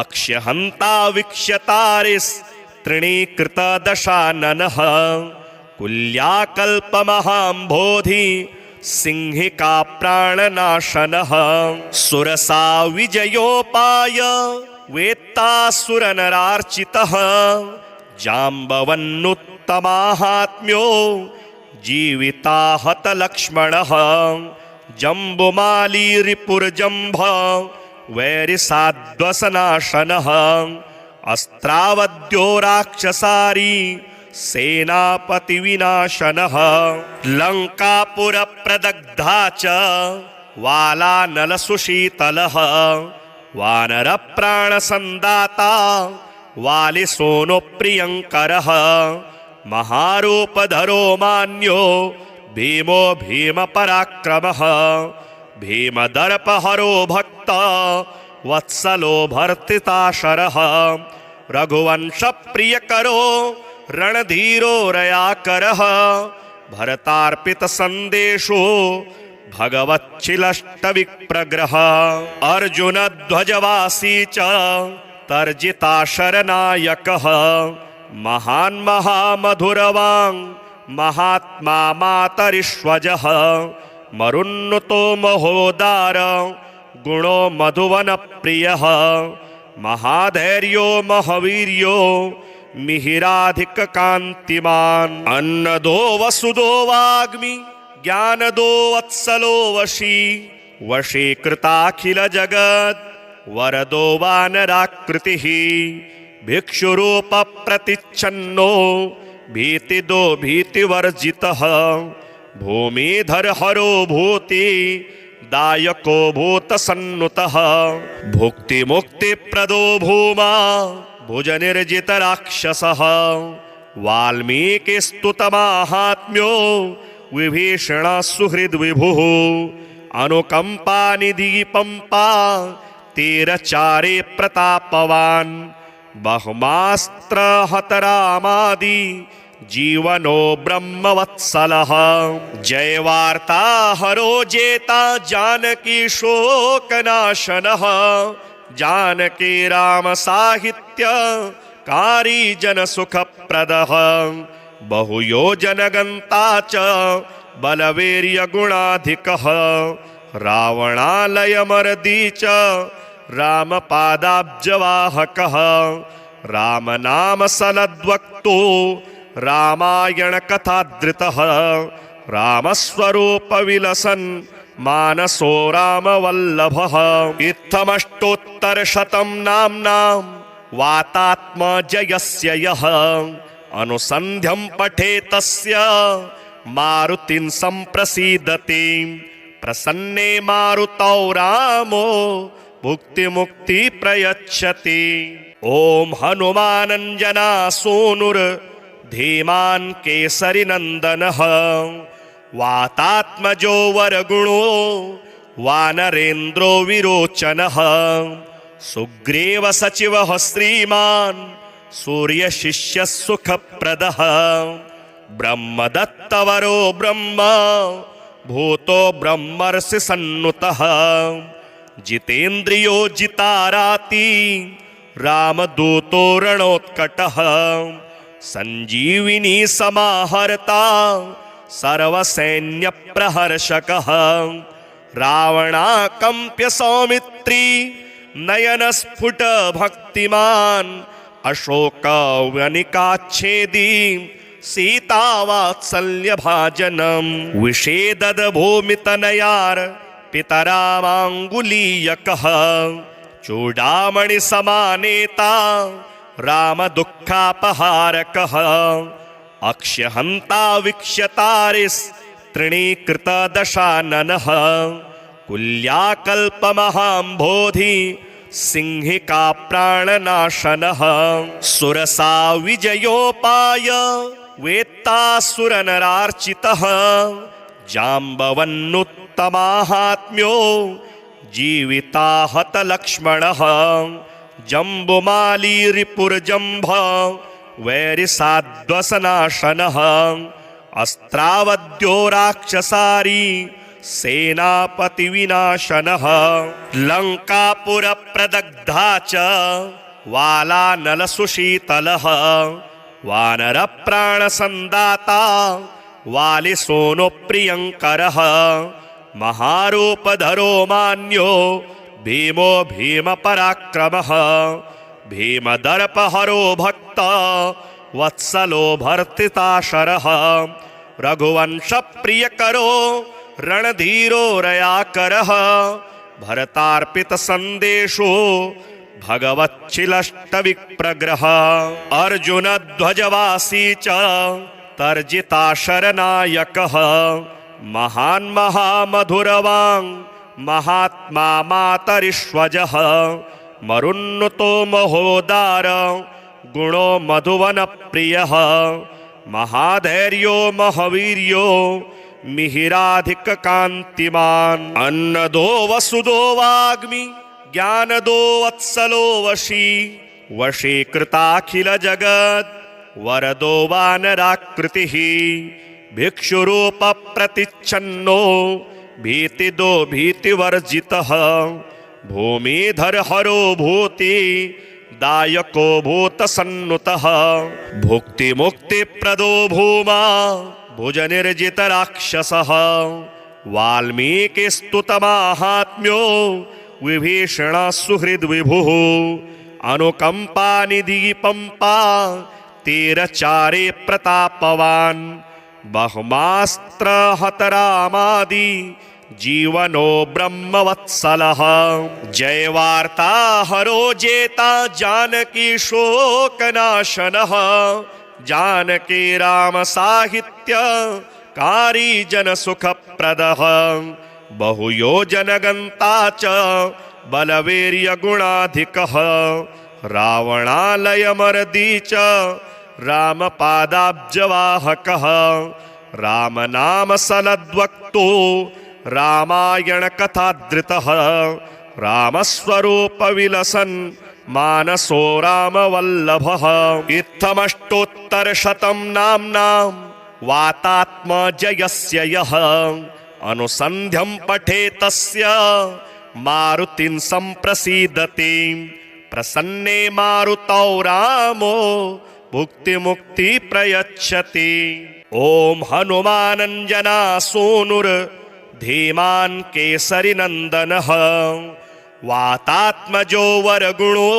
Speaker 1: अक्ष्यहन्ता वीक्ष्यतारिस्तृणीकृतदशाननः कुल्याकल्पमहाम्भोधि सिंहिका प्राणनाशनः सुरसा विजयोपाय वेत्तासुरनरार्चितः जाम्बवन्नुत्तमाहात्म्यो जीविताहत लक्ष्मणः जम्बुमाली रिपुर्जम्भ वैरिसाध्वसनाशनः अस्त्रावद्यो राक्षसारी सेनापति विनाशनः लंकापुर प्रदग्धा च वालानल सुशीतलः वानर प्राण संदाता वालिसोनो प्रियंकरः महारूपधरो मान्यो भीमो भीम पराक्रमः भीमदर्पहरो भक्त वत्सलो भर्तिताशरः रघुवंश प्रियकरो रणधीरो रयाकरः भरतार्पित संदेशो भगवच्छिलष्टविप्रग्रह अर्जुन ध्वजवासी च तर्जिताशरनायकः महान् महामधुरवाङ् महात्मा मातरिष्वजः मरुन्नुतो महोदार गुणो मधुवन प्रियः महाधैर्यो महावीर्यो मिहिराधिक कांतिमान् अन्नदो वसुदो वाग्मि ज्ञानदो वत्सलो वशी वशीकृताखिल जगत् वरदो वानराकृतिः भिक्षुरूप प्रतिच्छन्नो भीतिदो भीतिवर्जितः भूमिधर हरो भूति दायको भूतसन्नुतः भुक्ति मुक्ति प्रदो भूमा भुजनिर्जित राक्षसः वाल्मीकिस्तुतमाहात्म्यो विभीषण सुहृद विभुः अनुकंपा निधि पंपा तीरचारे प्रतापवान् बहुमास्त्र हतरामादि जीवनो ब्रह्मवत्सलः जय वार्ता हरो जेता जानकी शोकनाशनः जानकी राम साहित्य कारी जन सुखप्रदः बहुयोजन गंता च बलवीर्य गुणाधिकः रावणालय मर्दी च रामपादाब्जवाहकः राम नाम सलद्वक्तो रामायण कथाधृतः रामस्वरूप विलसन् मानसो रामवल्लभः इत्थमष्टोत्तरशतं नाम्नां वातात्मजयस्य यः अनुसन्ध्यं पठेत् तस्य मारुतिं सम्प्रसीदति प्रसन्ने मारुतौ रामो भुक्ति मुक्ति प्रयच्छति। ओम हनुमानंजना सोनुर धीमान् केसरी नंदनः वातात्मजो वरगुणो वानरेन्द्रो विरोचनः सुग्रीव सचिवः श्रीमान् सूर्य शिष्य सुखप्रदः ब्रह्मदत्तवरो ब्रह्म भूतो ब्रह्मर्षि सन्नुतः जितेन्द्रियो जिताराति रामदूतो रणोत्कटः संजीविनी समाहर्ता सर्वसैन्य प्रहर्षकः रावणाकंप्य सौमित्री नयन स्फुट भक्तिमान् अशोक वनिकाच्छेदी सीतावात्सल्य भाजनम् विषेदद भूमितनयार पितरामाङ्गुलीयकः चूडामणि समानेता राम दुःखापहारकः अक्ष्यहन्ता वीक्ष्यतारिस् तृणीकृत दशाननः कुल्याकल्पमहाम्भोधि सिंहिका प्राणनाशनः सुरसा विजयोपाय वेत्तासुरनरार्चितः जाम्बवन्नुत्तमाहात्म्यो जीविताहत लक्ष्मणः जम्बुमाली रिपुर्जम्भ वैरिसाध्वसनाशनः अस्त्रावद्यो राक्षसारी सेनापति विनाशनः लंकापुर प्रदग्धा च वालानल सुशीतलः वानर प्राण संदाता वालिसोनो प्रियंकरः महारूपधरो मान्यो भीमो भीमपराक्रमः भीमदर्पहरो भक्त वत्सलो भर्तिताशरः रघुवंशप्रियकरो रणधीरो रयाकरः भरतार्पितसन्देशो भगवच्छिलष्टविप्रग्रह अर्जुनध्वजवासी च तर्जिताशरनायकः महान् महामधुरवाङ् महात्मा मातरिष्वजः मरुन्नुतो महोदार गुणो मधुवनप्रियः महाधैर्यो महावीर्यो मिहिराधिककान्तिमान् अन्नदो वसुदो वाग्मि ज्ञानदो वत्सलो वशी वशीकृताखिलजगत् वरदो वानराकृतिः भिक्षुरूपप्रतिच्छन्नो भीतिदो भीतिवर्जितः भूमिधरहरो भूति दायको भूतसन्नुतः भुक्तिमुक्तिप्रदो भूमा भुजनिर्जितराक्षसः वाल्मीकिस्तुतमाहात्म्यो विभीषणः सुहृद्विभुः अनुकम्पानिधि पंपा तीरचारे प्रतापवान् बहुमास्त्रहतरामादि जीवनो ब्रह्मवत्सलः जयवार्ताहरो जेता जानकी शोकनाशनः जानकी राम साहित्य कारी जन सुखप्रदः बहुयोजनगन्ता च बलवीर्य गुणाधिकः रावणालयमर्दी च रामपादाब्जवाहकः रामनाम सलद्वक्तो रामायण कथाधृतः रामस्वरूप विलसन् मानसो रामवल्लभः इत्थमष्टोत्तरशतं नाम्नां वातात्मजयस्य यः अनुसन्ध्यं पठेत् तस्य मारुतिं सम्प्रसीदति प्रसन्ने मारुतौ रामो भुक्तिमुक्ति प्रयच्छति। ओम हनुमानंजना सूनुर धीमान् केसरी नंदनः वातात्मजो वरगुणो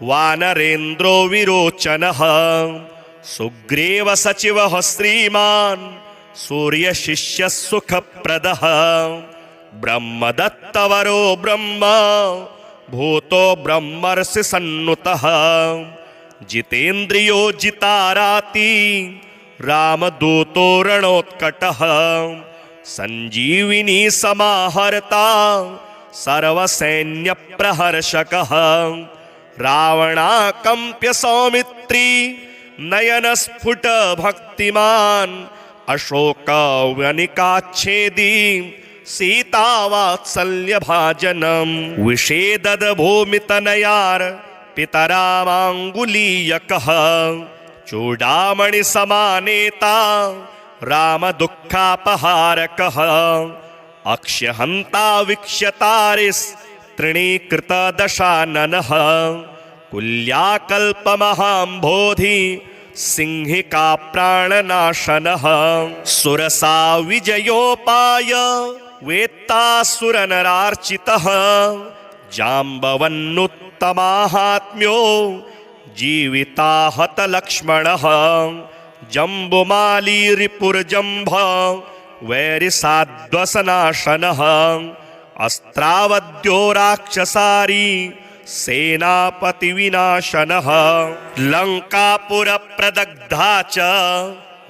Speaker 1: वानरेन्द्रो विरोचनः सुग्रीव सचिवः श्रीमान् सूर्यशिष्य सुखप्रदः ब्रह्मदत्तवरो ब्रह्म भूतो ब्रह्मर्षि सन्नुतः जितेन्द्रियो जिताराति रामदूतो रणोत्कटः संजीविनी समाहर्ता सर्वसैन्यप्रहर्षकः रावणाकम्प्य सौमित्री नयनस्फुट भक्तिमान् अशोकवनिकाच्छेदी सीतावात्सल्यभाजनम् विषेदद भूमितनयार पितरामाङ्गुलीयकः चूडामणि समानेता रामदुःखापहारकः अक्ष्यहन्ता वीक्ष्यतारिस् तृणीकृतदशाननः कुल्याकल्पमहाम्भोधि सिंहिका प्राणनाशनः सुरसा विजयोपाय वेत्तासुरनरार्चितः जाम्बवन्नुत्तमाहात्म्यो जीविताहत लक्ष्मणः जम्बुमाली रिपुर्जम्भ वैरिसाध्वसनाशनः अस्त्रावद्यो राक्षसारी सेनापति विनाशनः लंकापुरप्रदग्धा च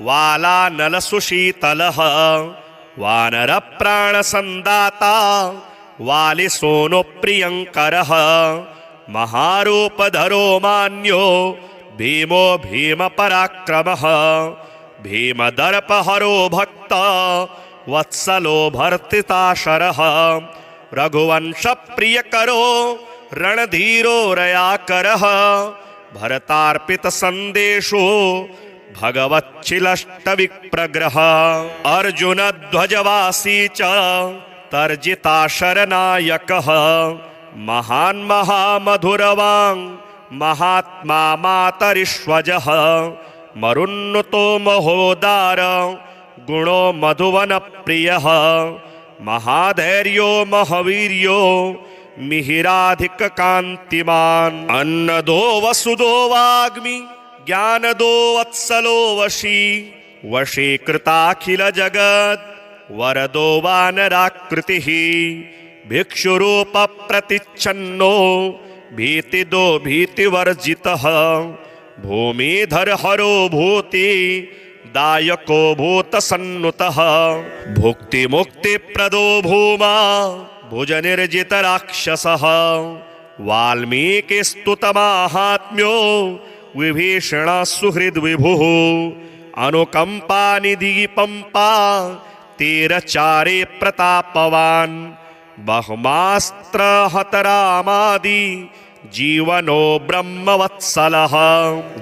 Speaker 1: वालानलसुशीतलः वानरप्राणसन्दाता वालिसोनो प्रियंकरः महारूपधरो मान्यो भीमो भीमपराक्रमः भीमदर्पहरो भक्त वत्सलो भर्तिताशरः रघुवंशप्रियकरो रणधीरो रयाकरः भरतार्पितसन्देशो भगवच्छिलष्टविप्रग्रह अर्जुनध्वजवासी च तर्जिताशरनायकः महान् महामधुरवाङ् महात्मा मातरिष्वजः मरुन्नुतो महोदार गुणो मधुवन प्रियः महाधैर्यो महावीर्यो मिहिराधिक कांतिमान अन्नदो वसुदो वाग्मि ज्ञानदो वत्सलो वशी वशी कृताखिल जगत् वरदो वानराकृतिः भिक्षुरूप प्रतिच्छन्नो भीतिदो भीतिवर्जितः भूमिधर हरो भूति दायको भूतसन्नुतः भुक्ति मुक्ति प्रदो भूमा भुज निर्जित राक्षसः वाल्मीकिस्तुतमाहात्म्यो विभीषण सुहृद विभुः अनुकंपा निधि पंपा तीरचारे प्रतापवान बहुमास्त्र हतरामादि जीवनो ब्रह्मवत्सलः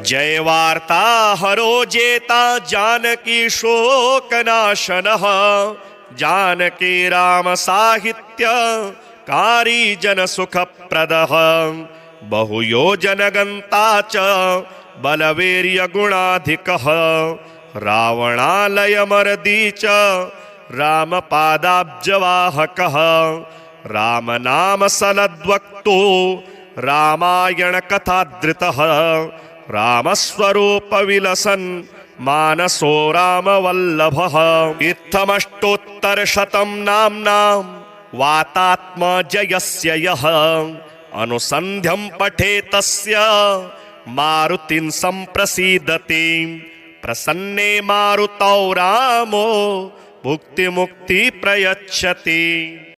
Speaker 1: जय वार्ता हरो जेता जानकी शोकनाशनः जानकी राम साहित्य कारी जन सुखप्रदः बहुयोजन गंता च बलवीर्य गुणाधिकः रावणालय मर्दी च रामपादाब्जवाहकः राम नाम सलद्वक्तो रामायण कथाधृतः रामस्वरूप विलसन् मानसो रामवल्लभः इत्थमष्टोत्तरशतं नाम्नां वातात्मजयस्य यः अनुसन्ध्यं पठेत् तस्य मारुतिं सम्प्रसीदति प्रसन्ने मारुतौ रामो भुक्तिमुक्ति प्रयच्छति।